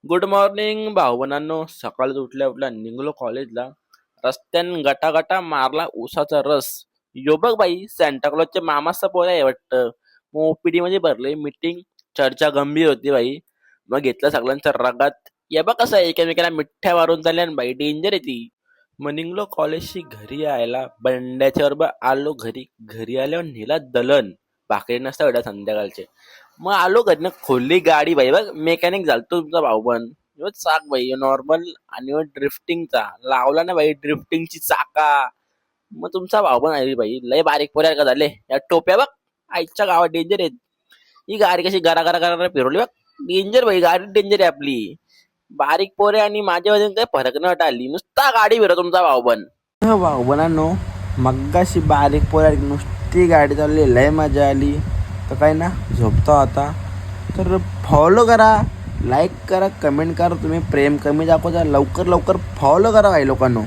Good morning भावनांनो. सकाळी उठल्या उठल्या निघलो कॉलेजला. रस्त्यान गटागटा मारला उसाचा रस. यो बघ बाई, सांताक्लॉजचे मामाचा पोर आहे वाटतं. मग ओपीडी मध्ये भरले मीटिंग. चर्चा गंभीर होती बाई. मग घेतलं सगळ्यांचा रगात. या बघ कसं एकमेकाला मिठ्ठ्या मारून चालल्या बाई, डेंजर आहे ती. मग निघलो कॉलेजशी घरी यायला. बंड्याच्या बरोबर आलो घरी. घरी आल्यावर नेला दलन. भाकरी नसता एवढ्या संध्याकाळचे. मग आलो घरनं, खोलली गाडी बाई. बघ मेकॅनिक झालतो तुमचा भाऊ पण. ह्यो चाक बाई नॉर्मल आणि ड्रिफ्टिंगचा लावला ना बाई, ड्रिफ्टिंगची चाका. मग तुमचा भाऊ पण आहे बाई, लय बारीक पोऱ्या का झाले या टोप्या बघ. आईच्या गावात डेंजर आहेत. ही गाडी कशी गरा गरा गरा गरा फिरवली बघ. डेंजर बाई, गाडी डेंजर आहे आपली. बारीक पोरे आणि माझ्यामध्ये काही फरक न टाळली, नुसता गाडी फिरव तुमचा भाऊ पण. भाऊ बनानो, मग्गाशी बारीक पोऱ्या नुसती गाडी चालली, लय मजा आली. तर काय ना, झोपतो आता. तर फॉलो करा, लाईक करा, कमेंट करा. तुम्ही प्रेम कमी दाखवता, लवकर लवकर फॉलो करा भाई लोकांनो.